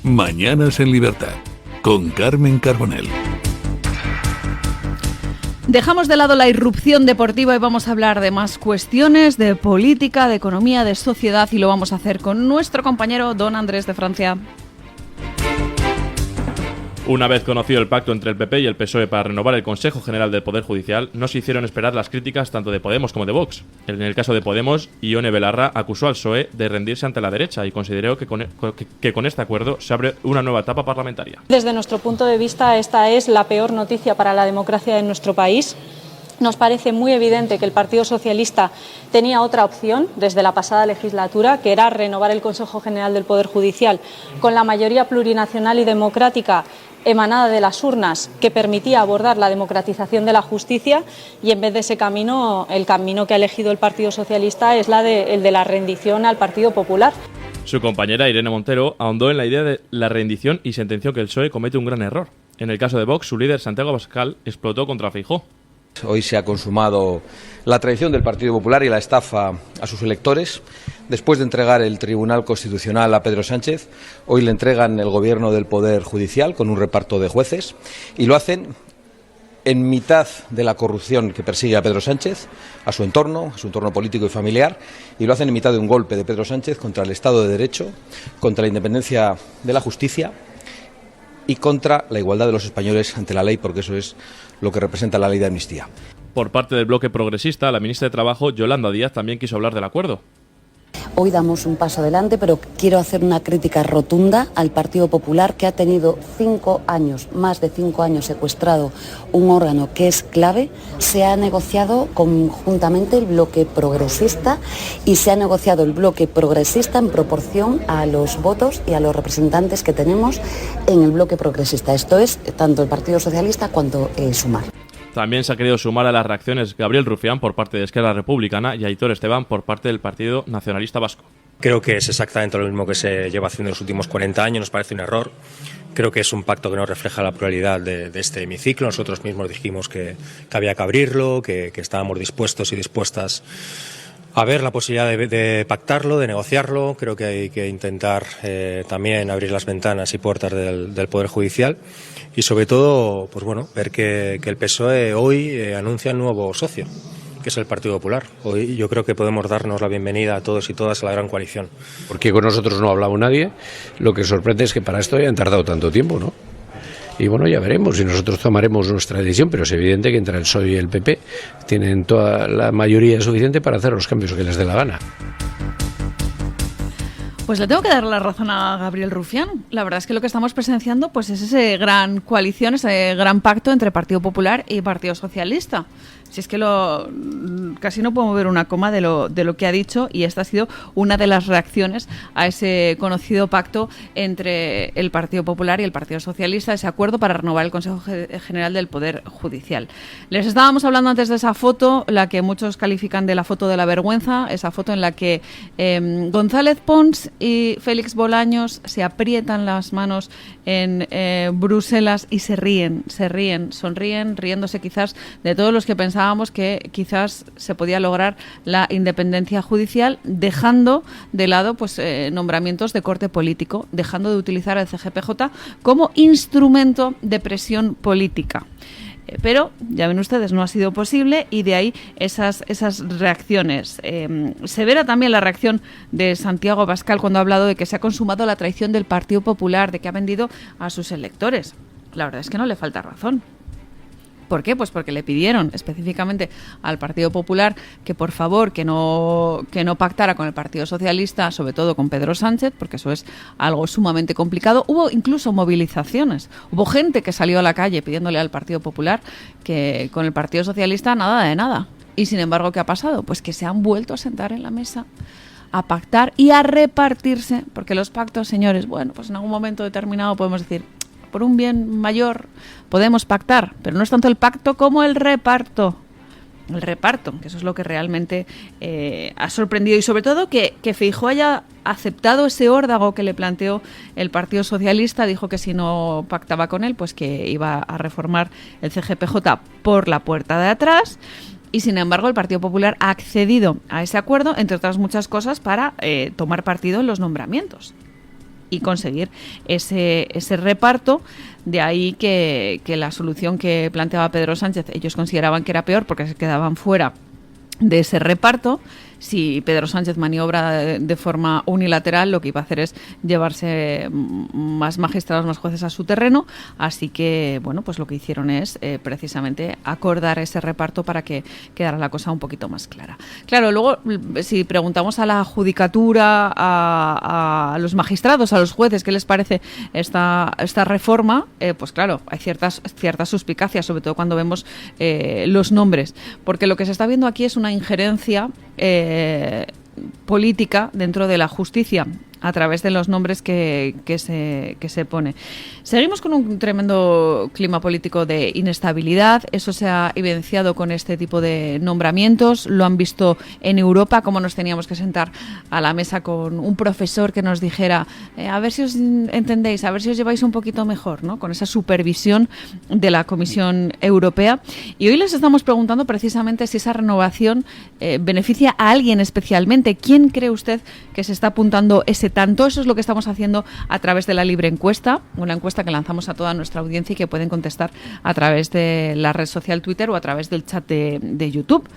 Mañanas en Libertad, con Carmen Carbonell. Dejamos de lado la irrupción deportiva y vamos a hablar de más cuestiones, de política, de economía, de sociedad, y lo vamos a hacer con nuestro compañero Don Andrés de Francia. Una vez conocido el pacto entre el PP y el PSOE para renovar el Consejo General del Poder Judicial, no se hicieron esperar las críticas tanto de Podemos como de Vox. En el caso de Podemos, Ione Belarra acusó al PSOE de rendirse ante la derecha y consideró que con este acuerdo se abre una nueva etapa parlamentaria. Desde nuestro punto de vista, esta es la peor noticia para la democracia de nuestro país. Nos parece muy evidente que el Partido Socialista tenía otra opción desde la pasada legislatura, que era renovar el Consejo General del Poder Judicial con la mayoría plurinacional y democrática emanada de las urnas, que permitía abordar la democratización de la justicia, y en vez de ese camino, el camino que ha elegido el Partido Socialista es el de la rendición al Partido Popular. Su compañera Irene Montero ahondó en la idea de la rendición y sentenció que el PSOE comete un gran error. En el caso de Vox, su líder Santiago Abascal explotó contra Feijóo. Hoy se ha consumado la traición del Partido Popular y la estafa a sus electores. Después de entregar el Tribunal Constitucional a Pedro Sánchez, hoy le entregan el gobierno del Poder Judicial con un reparto de jueces, y lo hacen en mitad de la corrupción que persigue a Pedro Sánchez, a su entorno político y familiar, y lo hacen en mitad de un golpe de Pedro Sánchez contra el Estado de Derecho, contra la independencia de la justicia y contra la igualdad de los españoles ante la ley, porque eso es lo que representa la ley de amnistía. Por parte del bloque progresista, la ministra de Trabajo, Yolanda Díaz, también quiso hablar del acuerdo. Hoy damos un paso adelante, pero quiero hacer una crítica rotunda al Partido Popular, que ha tenido 5 años, más de 5 años secuestrado un órgano que es clave. Se ha negociado conjuntamente el bloque progresista, y se ha negociado el bloque progresista en proporción a los votos y a los representantes que tenemos en el bloque progresista. Esto es tanto el Partido Socialista cuanto Sumar. También se ha querido sumar a las reacciones Gabriel Rufián por parte de Esquerra Republicana y Aitor Esteban por parte del Partido Nacionalista Vasco. Creo que es exactamente lo mismo que se lleva haciendo en los últimos 40 años, nos parece un error. Creo que es un pacto que no refleja la pluralidad de este hemiciclo. Nosotros mismos dijimos que había que abrirlo, que estábamos dispuestos y dispuestas a ver la posibilidad de pactarlo, de negociarlo. Creo que hay que intentar también abrir las ventanas y puertas del Poder Judicial, y sobre todo, pues bueno, ver que el PSOE hoy anuncia un nuevo socio, que es el Partido Popular. Hoy yo creo que podemos darnos la bienvenida a todos y todas a la gran coalición. Porque con nosotros no ha hablado nadie. Lo que sorprende es que para esto hayan tardado tanto tiempo, ¿no? Y bueno, ya veremos, y nosotros tomaremos nuestra decisión, pero es evidente que entre el PSOE y el PP tienen toda la mayoría suficiente para hacer los cambios que les dé la gana. Pues le tengo que dar la razón a Gabriel Rufián. La verdad es que lo que estamos presenciando pues es ese gran coalición, ese gran pacto entre Partido Popular y Partido Socialista. Si es que casi no puedo mover una coma de lo que ha dicho, y esta ha sido una de las reacciones a ese conocido pacto entre el Partido Popular y el Partido Socialista, ese acuerdo para renovar el Consejo General del Poder Judicial. Les estábamos hablando antes de esa foto, la que muchos califican de la foto de la vergüenza, esa foto en la que González Pons y Félix Bolaños se aprietan las manos en Bruselas y se ríen, sonríen, riéndose quizás de todos los que pensábamos que quizás se podía lograr la independencia judicial, dejando de lado pues nombramientos de corte político, dejando de utilizar el CGPJ como instrumento de presión política. Pero, ya ven ustedes, no ha sido posible, y de ahí esas reacciones. Severa también la reacción de Santiago Abascal cuando ha hablado de que se ha consumado la traición del Partido Popular, de que ha vendido a sus electores. La verdad es que no le falta razón. ¿Por qué? Pues porque le pidieron específicamente al Partido Popular que por favor que no pactara con el Partido Socialista, sobre todo con Pedro Sánchez, porque eso es algo sumamente complicado. Hubo incluso movilizaciones, hubo gente que salió a la calle pidiéndole al Partido Popular que con el Partido Socialista nada de nada. Y sin embargo, ¿qué ha pasado? Pues que se han vuelto a sentar en la mesa a pactar y a repartirse, porque los pactos, señores, bueno, pues en algún momento determinado podemos decir, por un bien mayor podemos pactar, pero no es tanto el pacto como el reparto. El reparto, que eso es lo que realmente ha sorprendido, y sobre todo que Feijóo haya aceptado ese órdago que le planteó el Partido Socialista. Dijo que si no pactaba con él, pues que iba a reformar el CGPJ por la puerta de atrás. Y sin embargo el Partido Popular ha accedido a ese acuerdo, entre otras muchas cosas, para tomar partido en los nombramientos. y conseguir ese reparto. De ahí que la solución que planteaba Pedro Sánchez, ellos consideraban que era peor porque se quedaban fuera de ese reparto. Si Pedro Sánchez maniobra de forma unilateral, lo que iba a hacer es llevarse más magistrados, más jueces a su terreno. Así que, bueno, pues lo que hicieron es precisamente acordar ese reparto para que quedara la cosa un poquito más clara. Claro, luego, si preguntamos a la judicatura, a los magistrados, a los jueces, ¿qué les parece esta reforma? Pues claro, hay ciertas suspicacias, sobre todo cuando vemos los nombres. Porque lo que se está viendo aquí es una injerencia política dentro de la justicia a través de los nombres que se pone. Seguimos con un tremendo clima político de inestabilidad. Eso se ha evidenciado con este tipo de nombramientos. Lo han visto en Europa, cómo nos teníamos que sentar a la mesa con un profesor que nos dijera a ver si os entendéis, a ver si os lleváis un poquito mejor, ¿no? Con esa supervisión de la Comisión Europea. Y hoy les estamos preguntando precisamente si esa renovación beneficia a alguien especialmente. ¿Quién cree usted que se está apuntando ese tanto? Eso es lo que estamos haciendo a través de la libre encuesta, una encuesta que lanzamos a toda nuestra audiencia y que pueden contestar a través de la red social Twitter o a través del chat de YouTube.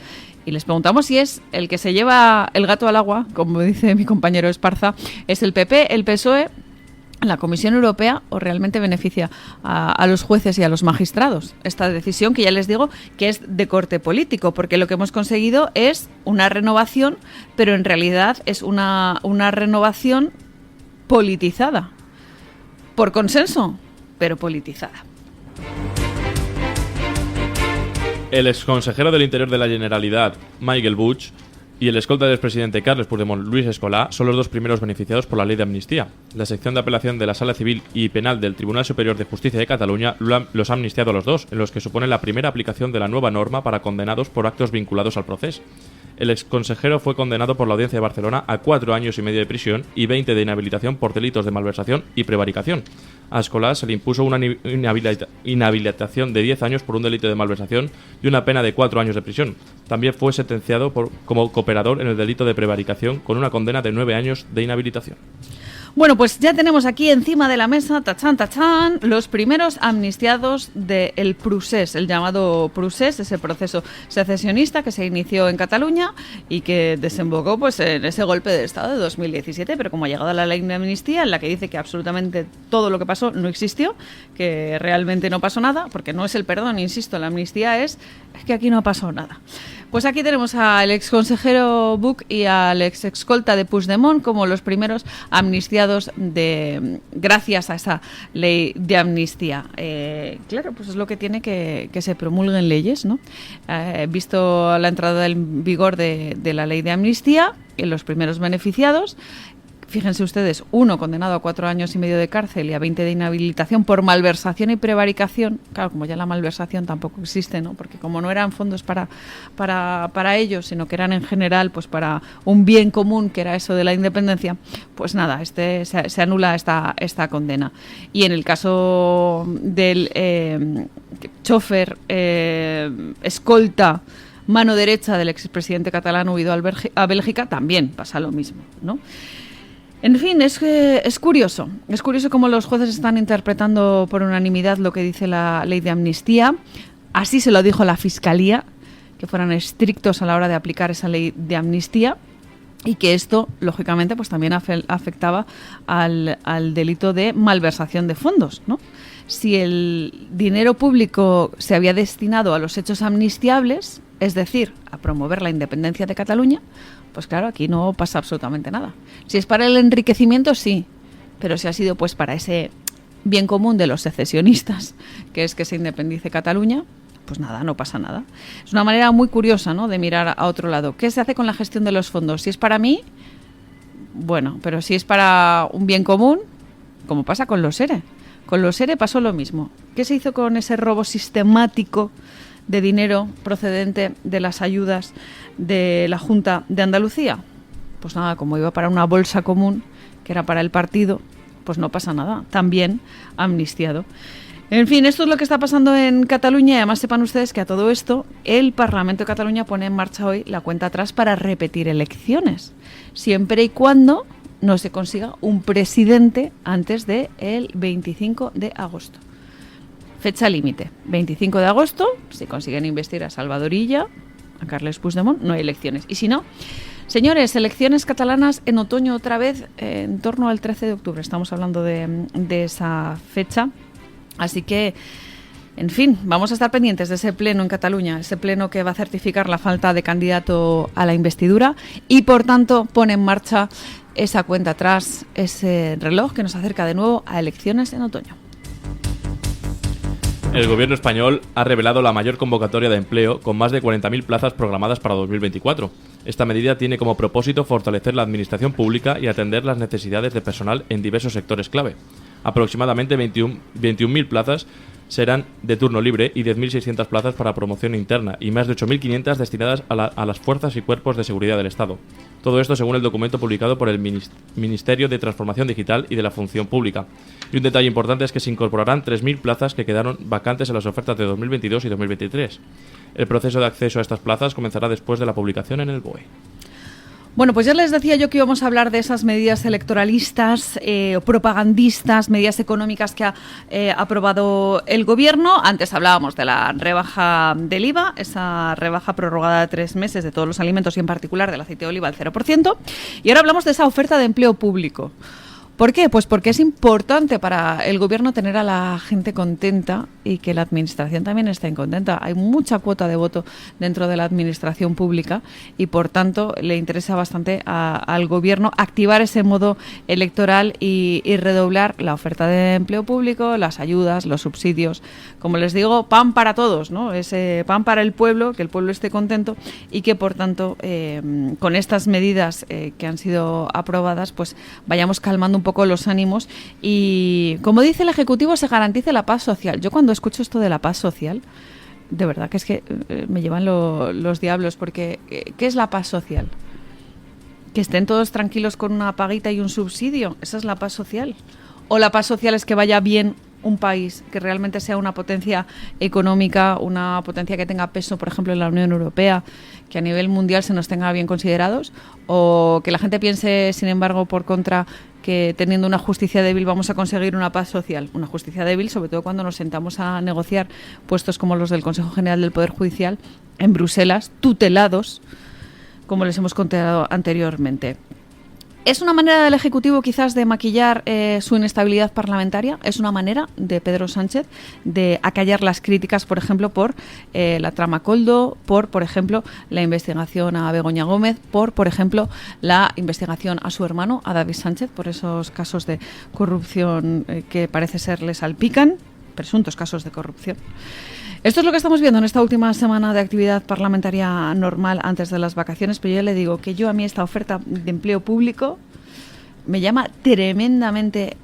Y les preguntamos si es el que se lleva el gato al agua, como dice mi compañero Esparza, es el PP, el PSOE, la Comisión Europea, o realmente beneficia a los jueces y a los magistrados. Esta decisión, que ya les digo que es de corte político, porque lo que hemos conseguido es una renovación, pero en realidad es una renovación politizada. Por consenso, pero politizada. El exconsejero del Interior de la Generalitat, Michael Buch, y el escolta del expresidente Carles Puigdemont, Luis Escolà, son los dos primeros beneficiados por la ley de amnistía. La sección de apelación de la Sala Civil y Penal del Tribunal Superior de Justicia de Cataluña los ha amnistiado a los dos, en los que supone la primera aplicación de la nueva norma para condenados por actos vinculados al proceso. El exconsejero fue condenado por la Audiencia de Barcelona a 4 años y medio de prisión y 20 de inhabilitación por delitos de malversación y prevaricación. A Escolà se le impuso una inhabilitación de 10 años por un delito de malversación y una pena de 4 años de prisión. También fue sentenciado como cooperador en el delito de prevaricación con una condena de 9 años de inhabilitación. Bueno, pues ya tenemos aquí encima de la mesa, tachán, tachán, los primeros amnistiados del procés, el llamado procés, ese proceso secesionista que se inició en Cataluña y que desembocó pues en ese golpe de Estado de 2017, pero como ha llegado a la ley de amnistía, en la que dice que absolutamente todo lo que pasó no existió, que realmente no pasó nada, porque no es el perdón, insisto, la amnistía es que aquí no pasó nada. Pues aquí tenemos al exconsejero Buch y al exescolta de Puigdemont como los primeros amnistiados gracias a esa ley de amnistía. Claro, pues es lo que tiene que se promulguen leyes, ¿no? Visto la entrada en vigor de la ley de amnistía, los primeros beneficiados. Fíjense ustedes, uno condenado a 4 años y medio de cárcel y a 20 de inhabilitación por malversación y prevaricación. Claro, como ya la malversación tampoco existe, ¿no? Porque como no eran fondos para ellos, sino que eran en general pues para un bien común, que era eso de la independencia, pues nada, se anula esta condena. Y en el caso del chofer, escolta, mano derecha del expresidente catalán huido a Bélgica, también pasa lo mismo, ¿no? En fin, es curioso. Es curioso cómo los jueces están interpretando por unanimidad lo que dice la ley de amnistía. Así se lo dijo la Fiscalía, que fueran estrictos a la hora de aplicar esa ley de amnistía y que esto, lógicamente, pues también afectaba al delito de malversación de fondos, ¿no? Si el dinero público se había destinado a los hechos amnistiables, es decir, a promover la independencia de Cataluña, pues claro, aquí no pasa absolutamente nada. Si es para el enriquecimiento, sí, pero si ha sido pues para ese bien común de los secesionistas, que es que se independice Cataluña, pues nada, no pasa nada. Es una manera muy curiosa, ¿no?, de mirar a otro lado. ¿Qué se hace con la gestión de los fondos? Si es para mí, bueno, pero si es para un bien común, como pasa con los ERE. Con los ERE pasó lo mismo. ¿Qué se hizo con ese robo sistemático de dinero procedente de las ayudas de la Junta de Andalucía? Pues nada, como iba para una bolsa común, que era para el partido, pues no pasa nada, también amnistiado. En fin, esto es lo que está pasando en Cataluña y además sepan ustedes que a todo esto el Parlamento de Cataluña pone en marcha hoy la cuenta atrás para repetir elecciones, siempre y cuando no se consiga un presidente antes del 25 de agosto. Fecha límite, 25 de agosto, si consiguen investir a Salvador Illa, a Carles Puigdemont, no hay elecciones. Y si no, señores, elecciones catalanas en otoño otra vez, en torno al 13 de octubre. Estamos hablando de esa fecha. Así que, en fin, vamos a estar pendientes de ese pleno en Cataluña, ese pleno que va a certificar la falta de candidato a la investidura y, por tanto, pone en marcha esa cuenta atrás, ese reloj que nos acerca de nuevo a elecciones en otoño. El gobierno español ha revelado la mayor convocatoria de empleo, con más de 40.000 plazas programadas para 2024. Esta medida tiene como propósito fortalecer la administración pública y atender las necesidades de personal en diversos sectores clave. Aproximadamente 21.000 plazas serán de turno libre y 10.600 plazas para promoción interna y más de 8.500 destinadas a las fuerzas y cuerpos de seguridad del Estado. Todo esto según el documento publicado por el Ministerio de Transformación Digital y de la Función Pública. Y un detalle importante es que se incorporarán 3.000 plazas que quedaron vacantes en las ofertas de 2022 y 2023. El proceso de acceso a estas plazas comenzará después de la publicación en el BOE. Bueno, pues ya les decía yo que íbamos a hablar de esas medidas electoralistas, propagandistas, medidas económicas que ha aprobado el Gobierno. Antes hablábamos de la rebaja del IVA, esa rebaja prorrogada de 3 meses de todos los alimentos y en particular del aceite de oliva al 0%. Y ahora hablamos de esa oferta de empleo público. ¿Por qué? Pues porque es importante para el Gobierno tener a la gente contenta y que la Administración también esté contenta. Hay mucha cuota de voto dentro de la Administración pública y, por tanto, le interesa bastante al Gobierno activar ese modo electoral y redoblar la oferta de empleo público, las ayudas, los subsidios. Como les digo, pan para todos, ¿no? Ese pan para el pueblo, que el pueblo esté contento y que, por tanto, con estas medidas que han sido aprobadas, pues vayamos calmando un poco los ánimos y, como dice el Ejecutivo, se garantice la paz social. Yo cuando escucho esto de la paz social, de verdad que es que me llevan los diablos, porque ¿qué es la paz social? Que estén todos tranquilos con una paguita y un subsidio, ¿esa es la paz social? ¿O la paz social es que vaya bien un país, que realmente sea una potencia económica, una potencia que tenga peso, por ejemplo, en la Unión Europea, que a nivel mundial se nos tenga bien considerados? ¿O que la gente piense, sin embargo, por contra, que teniendo una justicia débil vamos a conseguir una paz social? Una justicia débil, sobre todo cuando nos sentamos a negociar puestos como los del Consejo General del Poder Judicial en Bruselas, tutelados, como les hemos contado anteriormente. ¿Es una manera del Ejecutivo quizás de maquillar su inestabilidad parlamentaria? ¿Es una manera de Pedro Sánchez de acallar las críticas, por ejemplo, por la trama Koldo, por ejemplo, la investigación a Begoña Gómez, por ejemplo, la investigación a su hermano, a David Sánchez, por esos casos de corrupción que parece ser le salpican, presuntos casos de corrupción? Esto es lo que estamos viendo en esta última semana de actividad parlamentaria normal antes de las vacaciones, pero yo le digo que a mí esta oferta de empleo público me llama tremendamente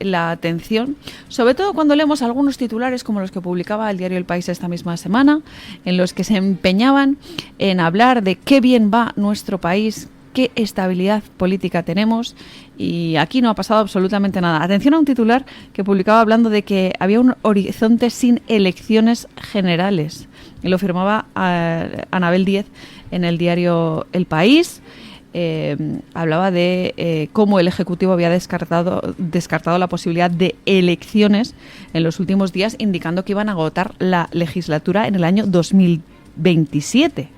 la atención, sobre todo cuando leemos algunos titulares como los que publicaba el diario El País esta misma semana, en los que se empeñaban en hablar de qué bien va nuestro país, qué estabilidad política tenemos, y aquí no ha pasado absolutamente nada. Atención a un titular que publicaba hablando de que había un horizonte sin elecciones generales, y lo firmaba Anabel Díez en el diario El País. Hablaba de cómo el Ejecutivo había descartado la posibilidad de elecciones en los últimos días, indicando que iban a agotar la legislatura en el año 2027.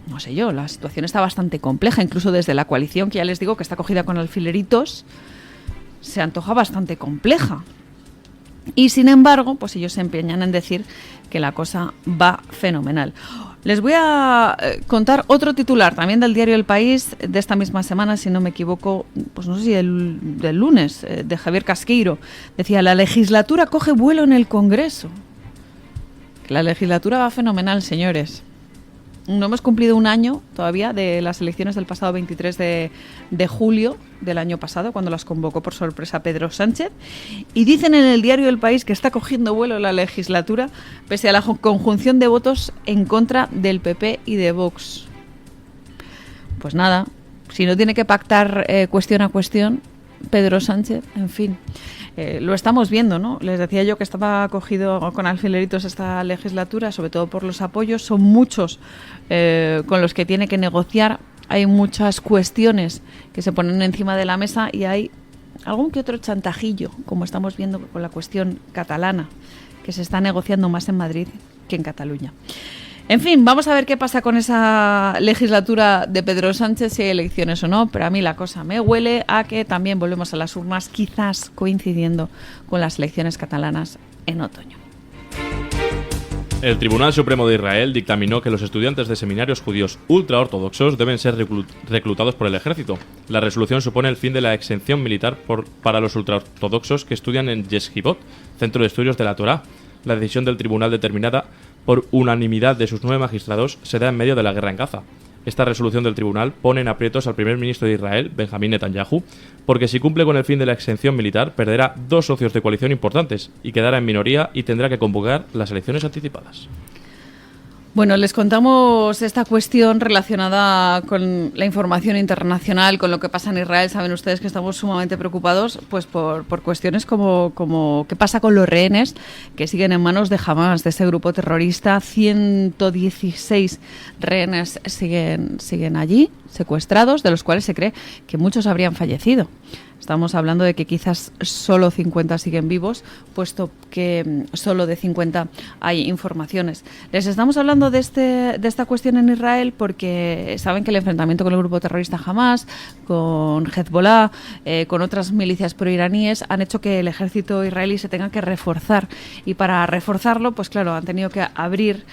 No sé yo, la situación está bastante compleja, incluso desde la coalición, que ya les digo que está cogida con alfileritos, se antoja bastante compleja. Y sin embargo, pues ellos se empeñan en decir que la cosa va fenomenal. Les voy a contar otro titular también del diario El País de esta misma semana, si no me equivoco, pues no sé si del lunes, de Javier Casqueiro. Decía: la legislatura coge vuelo en el Congreso. La legislatura va fenomenal, señores. No hemos cumplido un año todavía de las elecciones del pasado 23 de julio del año pasado, cuando las convocó por sorpresa Pedro Sánchez. Y dicen en el diario El País que está cogiendo vuelo la legislatura pese a la conjunción de votos en contra del PP y de Vox. Pues nada, si no tiene que pactar cuestión a cuestión, Pedro Sánchez, en fin. Lo estamos viendo, ¿no? Les decía yo que estaba cogido con alfileritos esta legislatura, sobre todo por los apoyos. Son muchos con los que tiene que negociar hay muchas cuestiones que se ponen encima de la mesa y hay algún que otro chantajillo, como estamos viendo con la cuestión catalana, que se está negociando más en Madrid que en Cataluña. En fin, vamos a ver qué pasa con esa legislatura de Pedro Sánchez, si hay elecciones o no, pero a mí la cosa me huele a que también volvemos a las urnas, quizás coincidiendo con las elecciones catalanas en otoño. El Tribunal Supremo de Israel dictaminó que los estudiantes de seminarios judíos ultraortodoxos deben ser reclutados por el ejército. La resolución supone el fin de la exención militar para los ultraortodoxos que estudian en Yeshivot, Centro de Estudios de la Torá. La decisión del tribunal, determinada por unanimidad de sus 9 magistrados, se da en medio de la guerra en Gaza. Esta resolución del tribunal pone en aprietos al primer ministro de Israel, Benjamín Netanyahu, porque si cumple con el fin de la exención militar, perderá 2 socios de coalición importantes y quedará en minoría y tendrá que convocar las elecciones anticipadas. Bueno, les contamos esta cuestión relacionada con la información internacional, con lo que pasa en Israel. Saben ustedes que estamos sumamente preocupados pues por cuestiones como qué pasa con los rehenes que siguen en manos de Hamas, de ese grupo terrorista. 116 rehenes siguen allí, secuestrados, de los cuales se cree que muchos habrían fallecido. Estamos hablando de que quizás solo 50 siguen vivos, puesto que solo de 50 hay informaciones. Les estamos hablando de esta cuestión en Israel porque saben que el enfrentamiento con el grupo terrorista Hamas, con Hezbollah, con otras milicias proiraníes, han hecho que el ejército israelí se tenga que reforzar. Y para reforzarlo, pues claro, han tenido que abrir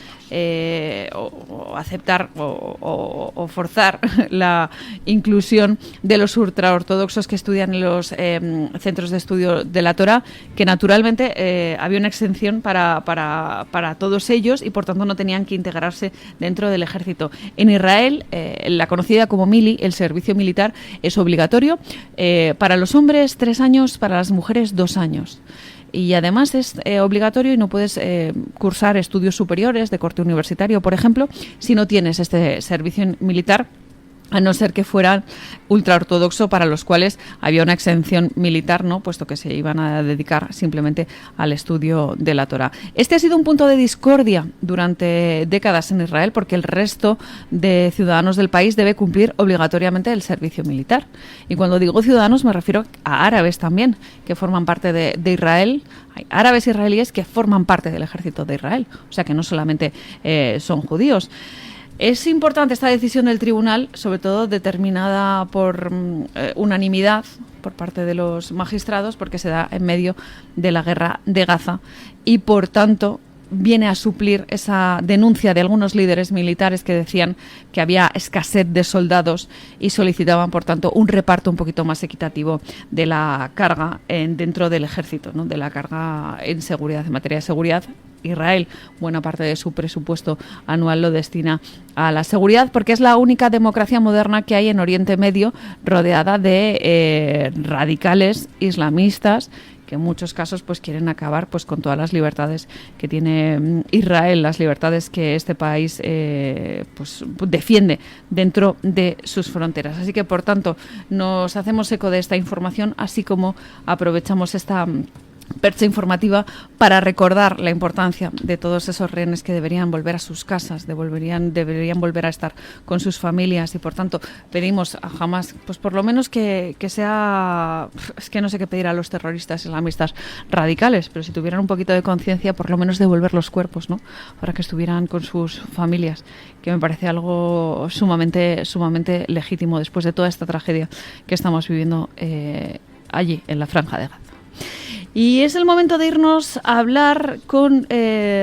o aceptar o forzar la inclusión de los ultraortodoxos que estudian en los centros de estudio de la Torá, que naturalmente había una exención para todos ellos y por tanto no tenían que integrarse dentro del ejército. En Israel, la conocida como mili, el servicio militar, es obligatorio. Para los hombres 3 años, para las mujeres 2 años. Y además es obligatorio y no puedes cursar estudios superiores de corte universitario, por ejemplo, si no tienes este servicio militar, a no ser que fueran ultraortodoxo, para los cuales había una exención militar, ¿no?, puesto que se iban a dedicar simplemente al estudio de la Torá. Este ha sido un punto de discordia durante décadas en Israel, porque el resto de ciudadanos del país debe cumplir obligatoriamente el servicio militar. Y cuando digo ciudadanos me refiero a árabes también, que forman parte de Israel. Hay árabes israelíes que forman parte del ejército de Israel, o sea que no solamente son judíos. Es importante esta decisión del tribunal, sobre todo determinada por unanimidad por parte de los magistrados, porque se da en medio de la guerra de Gaza y, por tanto, viene a suplir esa denuncia de algunos líderes militares que decían que había escasez de soldados y solicitaban, por tanto, un reparto un poquito más equitativo de la carga dentro del ejército, ¿no?, de la carga en seguridad, en materia de seguridad. Israel, buena parte de su presupuesto anual lo destina a la seguridad, porque es la única democracia moderna que hay en Oriente Medio, rodeada de radicales islamistas que en muchos casos pues quieren acabar pues con todas las libertades que tiene Israel, las libertades que este país pues defiende dentro de sus fronteras. Así que, por tanto, nos hacemos eco de esta información, así como aprovechamos esta percha informativa para recordar la importancia de todos esos rehenes que deberían volver a sus casas, deberían volver a estar con sus familias, y por tanto pedimos a Hamas, pues por lo menos que sea, es que no sé qué pedir a los terroristas islamistas radicales, pero si tuvieran un poquito de conciencia, por lo menos devolver los cuerpos, ¿no?, para que estuvieran con sus familias, que me parece algo sumamente legítimo después de toda esta tragedia que estamos viviendo allí en la Franja de Gaza. Y es el momento de irnos a hablar con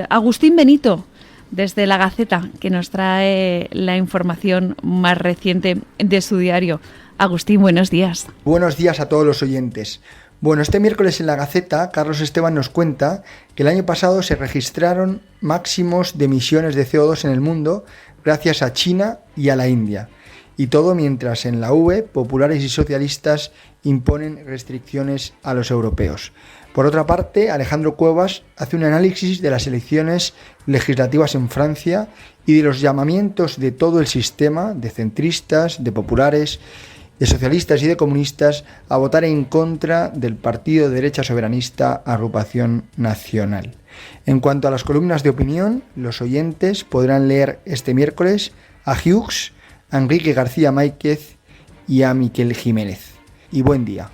Agustín Benito, desde La Gaceta, que nos trae la información más reciente de su diario. Agustín, buenos días. Buenos días a todos los oyentes. Bueno, este miércoles en La Gaceta, Carlos Esteban nos cuenta que el año pasado se registraron máximos de emisiones de CO2 en el mundo gracias a China y a la India. Y todo mientras en la UE, populares y socialistas imponen restricciones a los europeos. Por otra parte, Alejandro Cuevas hace un análisis de las elecciones legislativas en Francia y de los llamamientos de todo el sistema, de centristas, de populares, de socialistas y de comunistas, a votar en contra del partido de derecha soberanista Agrupación Nacional. En cuanto a las columnas de opinión, los oyentes podrán leer este miércoles a Hughes, a Enrique García Máiquez y a Miquel Jiménez. Y buen día.